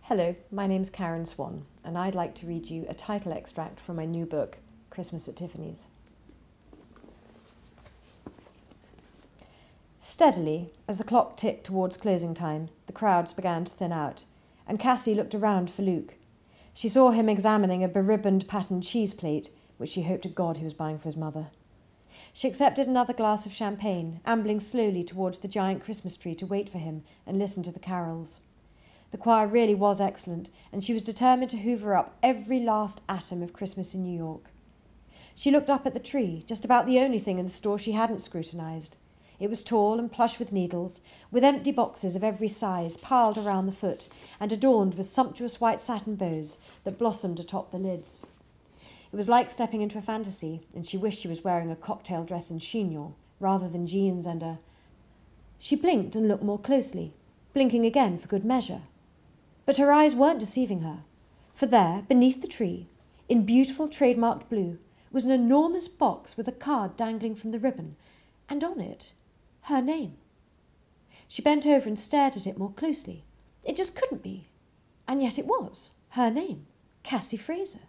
Hello, my name's Karen Swan, and I'd like to read you a title extract from my new book, Christmas at Tiffany's. Steadily, as the clock ticked towards closing time, the crowds began to thin out, and Cassie looked around for Luke. She saw him examining a beribboned patterned cheese plate, which she hoped to God he was buying for his mother. She accepted another glass of champagne, ambling slowly towards the giant Christmas tree to wait for him and listen to the carols. The choir really was excellent, and she was determined to hoover up every last atom of Christmas in New York. She looked up at the tree, just about the only thing in the store she hadn't scrutinised. It was tall and plush with needles, with empty boxes of every size piled around the foot, and adorned with sumptuous white satin bows that blossomed atop the lids. It was like stepping into a fantasy, and she wished she was wearing a cocktail dress and chignon, rather than jeans and a... She blinked and looked more closely, blinking again for good measure. But her eyes weren't deceiving her, for there, beneath the tree, in beautiful trademarked blue, was an enormous box with a card dangling from the ribbon, and on it, her name. She bent over and stared at it more closely. It just couldn't be. And yet it was her name, Cassie Fraser.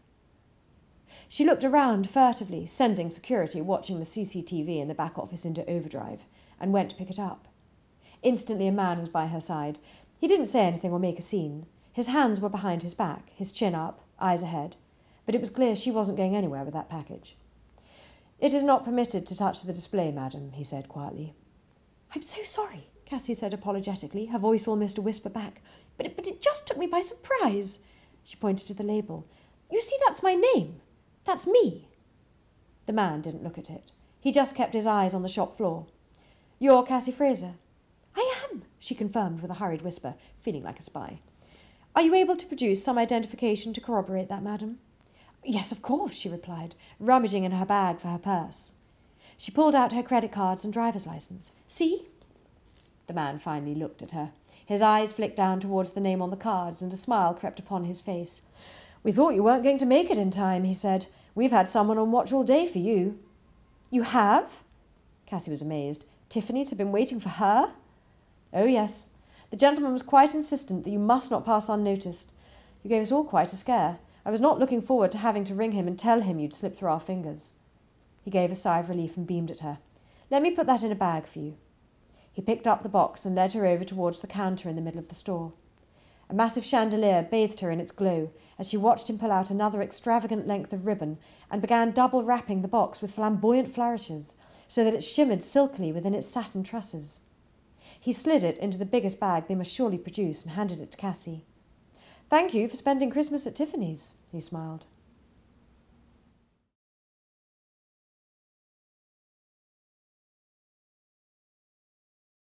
She looked around furtively, sending security watching the CCTV in the back office into overdrive, and went to pick it up. Instantly a man was by her side. He didn't say anything or make a scene. His hands were behind his back, his chin up, eyes ahead, but it was clear she wasn't going anywhere with that package. "It is not permitted to touch the display, madam," he said quietly. "I'm so sorry," Cassie said apologetically, her voice almost a whisper back. But it just took me by surprise." She pointed to the label. "You see, that's my name. That's me." The man didn't look at it. He just kept his eyes on the shop floor. "You're Cassie Fraser?" "I am," she confirmed with a hurried whisper, feeling like a spy. "Are you able to produce some identification to corroborate that, madam?" "Yes, of course," she replied, rummaging in her bag for her purse. She pulled out her credit cards and driver's license. "See?" The man finally looked at her. His eyes flicked down towards the name on the cards, and a smile crept upon his face. "We thought you weren't going to make it in time," he said. "We've had someone on watch all day for you." "You have?" Cassie was amazed. "Tiffany's have been waiting for her?" "Oh, yes. The gentleman was quite insistent that you must not pass unnoticed. You gave us all quite a scare. I was not looking forward to having to ring him and tell him you'd slipped through our fingers." He gave a sigh of relief and beamed at her. "Let me put that in a bag for you." He picked up the box and led her over towards the counter in the middle of the store. A massive chandelier bathed her in its glow as she watched him pull out another extravagant length of ribbon and began double wrapping the box with flamboyant flourishes so that it shimmered silkily within its satin trusses. He slid it into the biggest bag they must surely produce and handed it to Cassie. "Thank you for spending Christmas at Tiffany's," he smiled.